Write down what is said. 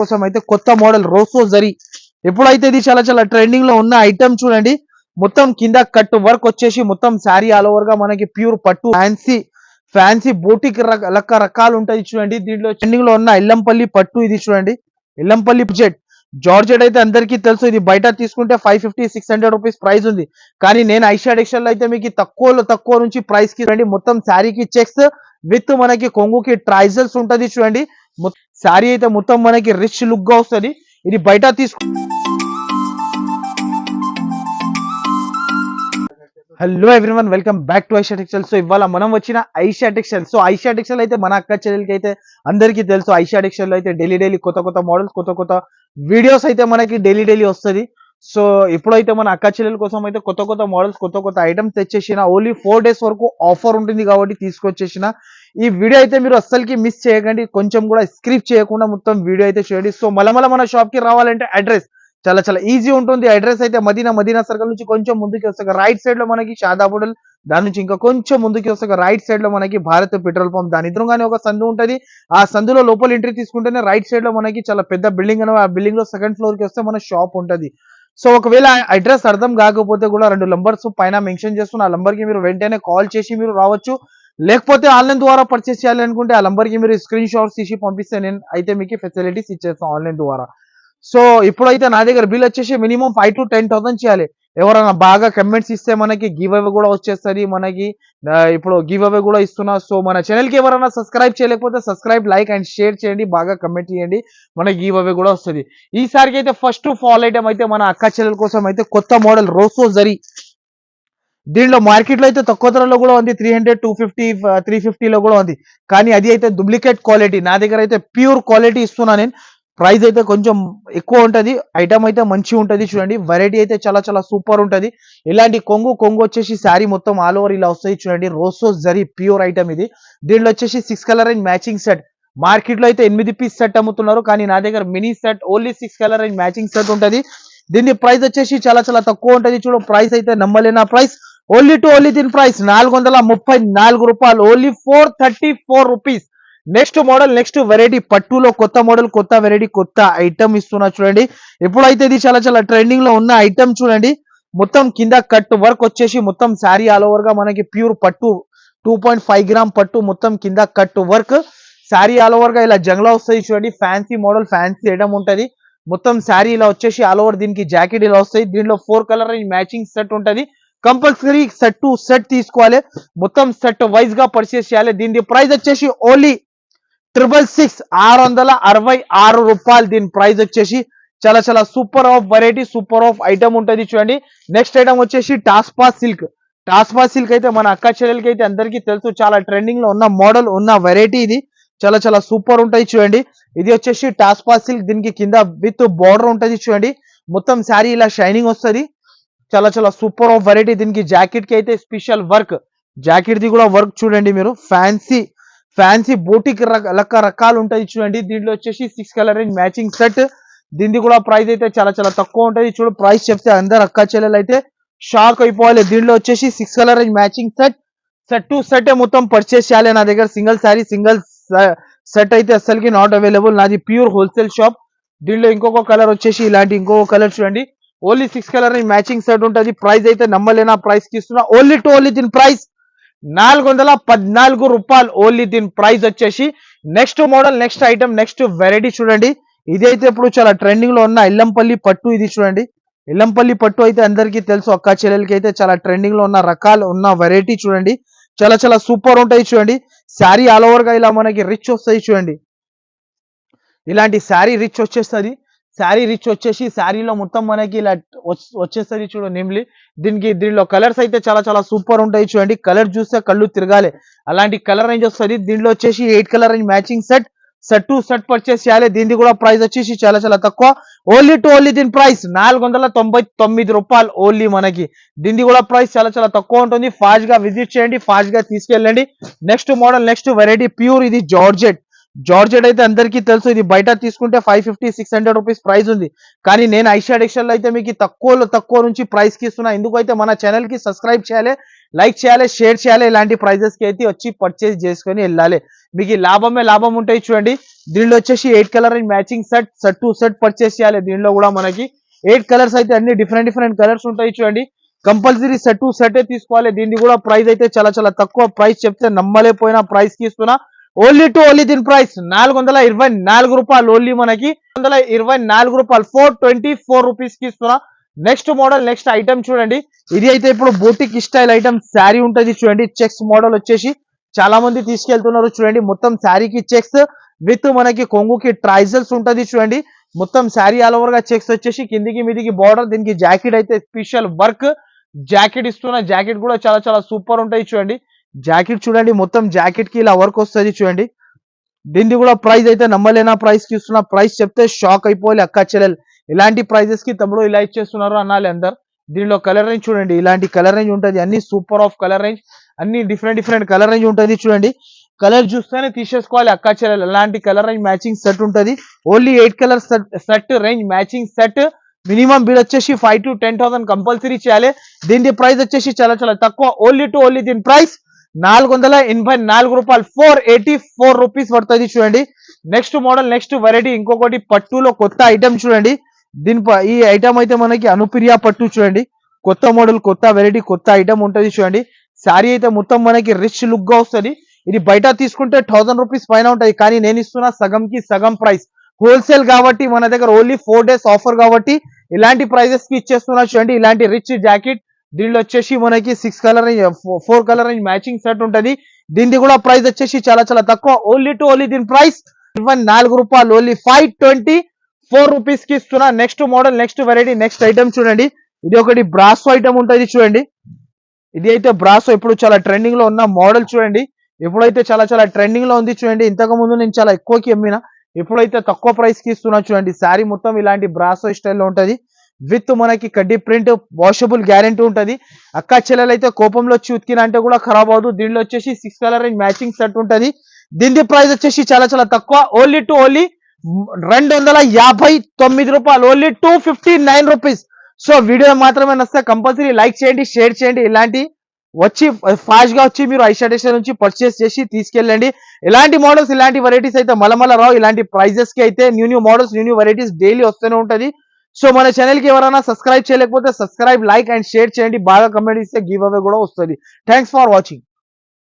కోసం అయితే కొత్త మోడల్ రోసో జరీ ఎప్పుడైతే ఇది చాలా చాలా ట్రెండింగ్ లో ఉన్న ఐటమ్ చూడండి. మొత్తం కింద కట్ వర్క్ వచ్చేసి మొత్తం శారీ ఆల్ ఓవర్ గా మనకి ప్యూర్ పట్టు ఫ్యాన్సీ బోటిక్ రకాలు ఉంటాయి చూడండి. దీంట్లో ట్రెండింగ్ లో ఉన్న ఎల్లంపల్లి పట్టు ఇది చూడండి. ఎల్లంపల్లి జార్జెట్ అయితే అందరికీ తెలుసు. ఇది బయట తీసుకుంటే 550-600 రూపీస్ ప్రైస్ ఉంది. కానీ నేను ఐషా టెక్స్టైల్ లో అయితే మీకు తక్కువ నుంచి ప్రైస్ కి చూడండి. మొత్తం శారీకి చెక్స్ విత్ మనకి కొంగుకి ట్రైజల్స్ ఉంటది చూడండి. శారీ అయితే మొత్తం మనకి రిచ్ లుక్ గా వస్తుంది. ఇది బయట hello everyone, welcome back to Aisha textile. So ఇవాళ మనం వచ్చిన Aisha textile. So Aisha textile అయితే మన అక్క చెల్లెలకి అయితే అందరికీ తెలుసు. ఐషా టెక్స్టైల్ అయితే డైలీ కొత్త మోడల్స్ కొత్త వీడియోస్ అయితే మనకి డైలీ వస్తుంది. సో ఇప్పుడైతే మన అక్క చెల్లెల కోసం అయితే కొత్త మోడల్స్ కొత్త ఐటమ్స్ తెచ్చేసిన. ఓన్లీ 4 days వరకు ఆఫర్ ఉంటుంది కాబట్టి తీసుకొచ్చేసిన. ఈ వీడియో అయితే మీరు అస్సలకి మిస్ చేయకండి, కొంచెం కూడా స్క్రిప్ చేయకుండా మొత్తం వీడియో అయితే చేయండి. సో మళ్ళీ మన షాప్ కి రావాలంటే అడ్రస్ చాలా ఈజీ ఉంటుంది. అడ్రస్ అయితే మదీనా సర్కిల్ నుంచి కొంచెం ముందుకి వస్తాక రైట్ సైడ్ లో మనకి షాదాబుడల్, దాని నుంచి ఇంకా కొంచెం ముందుకి వస్తాక రైట్ సైడ్ లో మనకి భారత్ పెట్రోల్ పంప్, దాని ఎదురుగానే ఒక సందు ఉంటది. ఆ సందులో లోపల ఎంట్రీ తీసుకుంటేనే రైట్ సైడ్ లో మనకి చాలా పెద్ద బిల్డింగ్ ఆ బిల్డింగ్ లో సెకండ్ ఫ్లోర్ కి వస్తే మన షాప్ ఉంటది. సో ఒకవేళ అడ్రస్ అర్థం కాకపోతే కూడా 2 నంబర్స్ పైన మెన్షన్ చేస్తున్న ఆ నంబర్ కి మీరు వెంటనే కాల్ చేసి మీరు రావచ్చు. లేకపోతే ఆన్లైన్ ద్వారా పర్చేస్ చేయాలి అనుకుంటే ఆ నంబర్ కి మీరు స్క్రీన్ షాట్స్ తీసి పంపిస్తే నేను అయితే మీకు ఫెసిలిటీస్ ఇచ్చేస్తాను ఆన్లైన్ ద్వారా. సో ఇప్పుడైతే నా దగ్గర బిల్ వచ్చేసి మినిమం 5,000 to 10,000 చేయాలి. ఎవరైనా బాగా కమెంట్స్ ఇస్తే మనకి గివ్ అవే కూడా వచ్చేస్తుంది. మనకి ఇప్పుడు గివ్ అవే కూడా ఇస్తున్నా. సో మన ఛానల్ కి ఎవరైనా సబ్స్క్రైబ్ చేయలేకపోతే సబ్స్క్రైబ్, లైక్ అండ్ షేర్ చేయండి, బాగా కమెంట్ చేయండి, మనకి గివ్ అవే కూడా వస్తుంది. ఈసారికి అయితే ఫస్ట్ ఫాల్ ఐటమ్ అయితే మన అక్క చెల్లెల కోసం అయితే కొత్త మోడల్ రోసో జరీ. దీంట్లో మార్కెట్ లో అయితే తక్కువ ధరలో కూడా ఉంది, 300, 250, 350 లో కూడా ఉంది. కానీ అది అయితే డూప్లికేట్ క్వాలిటీ. నా దగ్గర అయితే ప్యూర్ క్వాలిటీ ఇస్తున్నా నేను. ప్రైస్ అయితే కొంచెం ఎక్కువ ఉంటది, ఐటమ్ అయితే మంచిగా ఉంటది చూడండి. వెరైటీ అయితే చాలా సూపర్ ఉంటది. ఇలాంటి కొంగు వచ్చేసి శారీ మొత్తం ఆల్ ఓవర్ ఇలా వస్తుంది చూడండి. రోసో జరీ ప్యూర్ ఐటమ్ ఇది. దీంట్లో వచ్చేసి 6 colour and matching set. Market లో అయితే 8 పీస్ సెట్ అమ్ముతున్నారు, కానీ నా దగ్గర mini set only 6 colour and matching set ఉంటది. దీని ప్రైస్ వచ్చేసి చాలా తక్కువ ఉంటది. చూడు ప్రైస్ అయితే నమ్మలేనా ప్రైస్. ఓన్లీ దీని ప్రైస్ 434 రూపాయలు, only 434 rupees. Next model, next variety పట్టులో కొత్త మోడల్, కొత్త వెరైటీ, కొత్త ఐటమ్ ఇస్తున్నా చూడండి. ఎప్పుడైతే ఇది చాలా ట్రెండింగ్ లో ఉన్న ఐటమ్ చూడండి. మొత్తం కింద కట్ వర్క్ వచ్చేసి మొత్తం శారీ ఆల్ ఓవర్ గా మనకి ప్యూర్ పట్టు 2.5 గ్రామ్ పట్టు, మొత్తం కింద cut work sari all over గా ఇలా జంగ్లా వస్తుంది చూడండి. ఫ్యాన్సీ మోడల్, ఫ్యాన్సీ ఐటమ్ ఉంటది. మొత్తం శారీ ఇలా వచ్చేసి ఆల్ ఓవర్, దీనికి జాకెట్ ఇలా వస్తాయి. దీంట్లో 4 కలర్ మ్యాచింగ్ సెట్ ఉంటది. కంపల్సరీ సెట్ టు సెట్ తీసుకోవాలి, మొత్తం సెట్ వైజ్ గా పర్చేస్ చేయాలి. దీని ప్రైస్ వచ్చేసి ఓన్లీ 666 రూపాయలు. దీని ప్రైస్ వచ్చేసి చాలా super of variety, super of item ఉంటది చూడండి. నెక్స్ట్ ఐటమ్ వచ్చేసి టాస్పా సిల్క్. టాస్పా సిల్క్ అయితే మన అక్క చెల్లెలకి అయితే అందరికీ తెలుసు, చాలా ట్రెండింగ్ లో ఉన్న మోడల్, ఉన్న వెరైటీ ఇది. చాలా సూపర్ ఉంటాయి చూడండి. ఇది వచ్చేసి టాస్పా సిల్క్. దీనికి కింద విత్ బార్డర్ ఉంటది చూడండి. మొత్తం శారీ ఇలా షైనింగ్ వస్తుంది. చాలా సూపర్ ఆఫ్ వెరైటీ. దీనికి జాకెట్ కి అయితే స్పెషల్ వర్క్, జాకెట్ ది కూడా వర్క్ చూడండి మీరు. ఫ్యాన్సీ బోటిక్ రకాలు ఉంటాయి చూడండి. దీంట్లో వచ్చేసి 6 కలర్ మ్యాచింగ్ సెట్. దీనికి కూడా ప్రైస్ అయితే చాలా తక్కువ ఉంటుంది. చూడు ప్రైస్ చెప్తే అందరు అక్క చెల్లెలు అయితే షాక్ అయిపోవాలి. దీంట్లో వచ్చేసి 6 colour matching set to set మొత్తం పర్చేస్ చేయాలి. నా దగ్గర సింగిల్ శారీ, సింగిల్ సెట్ అయితే అస్సలకి నాట్ అవైలబుల్. నాది ప్యూర్ హోల్సేల్ షాప్. దీంట్లో ఇంకొక కలర్ వచ్చేసి ఇలాంటి ఇంకొక కలర్ చూడండి. ఓన్లీ 6 కలర్ మ్యాచింగ్ సెట్ ఉంటుంది. ప్రైస్ అయితే నమ్మలేనా ప్రైస్ కి ఇస్తున్నా. ఓన్లీ దీని ప్రైస్ 414 రూపాయలు. ఓన్లీ దీని ప్రైస్ వచ్చేసి. Next model, next item, next variety చూడండి. ఇది అయితే ఇప్పుడు చాలా ట్రెండింగ్ లో ఉన్న ఎల్లంపల్లి పట్టు ఇది చూడండి. ఎల్లంపల్లి పట్టు అయితే అందరికీ తెలుసు, అక్క చెల్లెలకి అయితే చాలా ట్రెండింగ్ లో ఉన్న రకాలు, ఉన్న వెరైటీ చూడండి. చాలా సూపర్ ఉంటాయి చూడండి. శారీ ఆల్ ఓవర్ గా ఇలా మనకి రిచ్ వస్తాయి చూడండి. ఇలాంటి శారీ రిచ్ వచ్చేస్తుంది. శారీ రిచ్ వచ్చేసి శారీలో మొత్తం మనకి ఇలా వచ్చేస్తుంది చూడు నిమ్లి. దీనిలో కలర్స్ అయితే చాలా సూపర్ ఉంటాయి చూడండి. కలర్ చూస్తే కళ్ళు తిరగాలి, అలాంటి కలర్ రేంజ్ వస్తుంది. దీంట్లో వచ్చేసి 8 colour range matching set to set purchase చేయాలి. దీనికి కూడా ప్రైస్ వచ్చేసి చాలా తక్కువ. ఓన్లీ దీని ప్రైస్ 499 రూపాయలు. ఓన్లీ మనకి దీనికి కూడా ప్రైస్ చాలా తక్కువ ఉంటుంది. ఫాస్ట్ గా విజిట్ చేయండి, ఫాస్ట్ గా తీసుకెళ్ళండి. Next model, next variety pure ఇది జార్జెట్ అయితే అందరికీ తెలుసు. ఇది బయట తీసుకుంటే 550-600 రూపీస్ ప్రైస్ ఉంది. కానీ నేను ఐషా టెక్స్టైల్ లో అయితే మీకు తక్కువ నుంచి ప్రైస్ కి ఇస్తున్నా. ఎందుకైతే మన ఛానల్ కి సబ్స్క్రైబ్ చేయాలి, లైక్ చేయాలి, షేర్ చేయాలి. ఇలాంటి ప్రైజెస్ కి అయితే వచ్చి పర్చేస్ చేసుకొని వెళ్ళాలి. మీకు లాభమే లాభం ఉంటాయి చూడండి. దీనిలో వచ్చేసి 8 colour matching set to set purchase చేయాలి. దీనిలో కూడా మనకి 8 కలర్స్ అయితే అన్ని డిఫరెంట్ కలర్స్ ఉంటాయి చూడండి. కంపల్సరీ సెట్ టు సెట్ తీసుకోవాలి. దీన్ని కూడా ప్రైస్ అయితే చాలా చాలా తక్కువ ప్రైస్ చెప్తే నమ్మలేకపోయినా ప్రైస్ కి ఇస్తున్నా. ఓన్లీ దీని ప్రైస్ 424 రూపాయలు. ఓన్లీ మనకి 424 రూపాయలు, 424 రూపీస్ కి ఇస్తున్నా. నెక్స్ట్ మోడల్ నెక్స్ట్ ఐటమ్ చూడండి. ఇది అయితే ఇప్పుడు బోటిక్ స్టైల్ ఐటమ్ శారీ ఉంటది చూడండి. చెక్స్ మోడల్ వచ్చేసి చాలా మంది తీసుకెళ్తున్నారు చూడండి. మొత్తం శారీకి చెక్స్ విత్ మనకి కొంగుకి ట్రైజల్స్ ఉంటది చూడండి. మొత్తం శారీ ఆల్ ఓవర్ గా చెక్స్ వచ్చేసి కిందికి మీదికి బార్డర్. దీనికి జాకెట్ అయితే స్పెషల్ వర్క్ జాకెట్ ఇస్తున్నా. జాకెట్ కూడా చాలా చాలా సూపర్ ఉంటాయి చూడండి. జాకెట్ చూడండి, మొత్తం జాకెట్ కి ఇలా వర్క్ వస్తుంది చూడండి. దీనికి కూడా ప్రైస్ అయితే నమ్మలేనా ప్రైస్ కి ఇస్తున్నా. ప్రైస్ చెప్తే షాక్ అయిపోవాలి అక్క చెల్లెలు. ఇలాంటి ప్రైజెస్ కి తమ్ముడు ఇలా ఇచ్చేస్తున్నారు అనాలి అందరు. దీనిలో కలర్ రేంజ్ చూడండి, ఇలాంటి కలర్ రేంజ్ ఉంటుంది. అన్ని సూపర్ ఆఫ్ కలర్ రేంజ్, అన్ని డిఫరెంట్ కలర్ రేంజ్ ఉంటుంది చూడండి. కలర్ చూస్తేనే తీసేసుకోవాలి అక్క చెల్లెలు. అలాంటి కలర్ రేంజ్ మ్యాచింగ్ సెట్ ఉంటుంది. Only 8 colour set range matching set. Minimum bill వచ్చేసి 5,000 to 10,000 కంపల్సరీ చేయాలి. దీని ప్రైస్ వచ్చేసి చాలా చాలా తక్కువ. ఓన్లీ దీని ప్రైస్ 484 రూపాయలు, 484 రూపీస్ పడుతుంది చూడండి. నెక్స్ట్ మోడల్ నెక్స్ట్ వెరైటీ ఇంకొకటి పట్టులో కొత్త ఐటమ్ చూడండి. ఈ ఐటమ్ అయితే మనకి అనుప్రియ పట్టు చూడండి. కొత్త మోడల్, కొత్త వెరైటీ, కొత్త ఐటమ్ ఉంటుంది చూడండి. శారీ అయితే మొత్తం మనకి రిచ్ లుక్ గా వస్తుంది. ఇది బయట తీసుకుంటే 1000 రూపీస్ పైన ఉంటుంది. కానీ నేను ఇస్తున్నా సగంకి సగం ప్రైస్. హోల్సేల్ కాబట్టి మన దగ్గర ఓన్లీ 4 days ఆఫర్ కాబట్టి ఇలాంటి ప్రైజెస్ కి ఇచ్చేస్తున్నా చూడండి. ఇలాంటి రిచ్ జాకెట్. దీనిలో వచ్చేసి మనకి 4 కలర్ రేంజ్ మ్యాచింగ్ సెట్ ఉంటుంది. దీనికి కూడా ప్రైస్ వచ్చేసి చాలా చాలా తక్కువ. ఓన్లీ దీని ప్రైస్ 24 రూపాయలు. ఓన్లీ 524 రూపీస్ కి ఇస్తున్నా. Next model next variety next item చూడండి. ఇది ఒకటి బ్రాసో ఐటమ్ ఉంటుంది చూడండి. ఇది అయితే బ్రాసో ఇప్పుడు చాలా ట్రెండింగ్ లో ఉన్న మోడల్ చూడండి. ఎప్పుడైతే చాలా చాలా ట్రెండింగ్ లో ఉంది చూడండి. ఇంతకు ముందు నేను చాలా ఎక్కువకి అమ్మిన, ఇప్పుడైతే తక్కువ ప్రైస్ కి ఇస్తున్నా చూడండి. శారీ మొత్తం ఇలాంటి బ్రాసో స్టైల్లో ఉంటది. విత్ మనకి కడ్డీ ప్రింట్, వాషబుల్ గ్యారెంటీ ఉంటది. అక్క చెల్లెలు అయితే కోపంలో వచ్చి ఉతికిన అంటే కూడా ఖరాబ్ అవదు. దీనిలో వచ్చేసి 6 కలర్ రేంజ్ మ్యాచింగ్ సెట్ ఉంటది. దీని ప్రైస్ వచ్చేసి చాలా చాలా తక్కువ. ఓన్లీ 259 రూపాయలు. Only 259 rupees. సో వీడియో మాత్రమే నచ్చితే కంపల్సరీ లైక్ చేయండి, షేర్ చేయండి. ఇలాంటి వచ్చి ఫాస్ట్ గా వచ్చి మీరు ఐషా టెక్స్టైల్ నుంచి పర్చేస్ చేసి తీసుకెళ్ళండి. ఇలాంటి మోడల్స్ ఇలాంటి వెరైటీస్ అయితే మళ్ళీ రావు. ఇలాంటి ప్రైజెస్ కి అయితే new models new varieties daily వస్తూనే ఉంటది. సో మన ఛానల్ కి ఎవరైనా సబ్స్క్రైబ్ చేయలేకపోతే సబ్స్క్రైబ్, లైక్ అండ్ షేర్ చేయండి. బాగా కమెంట్ ఇస్తే గివ్ అవే కూడా వస్తుంది. Thanks for watching.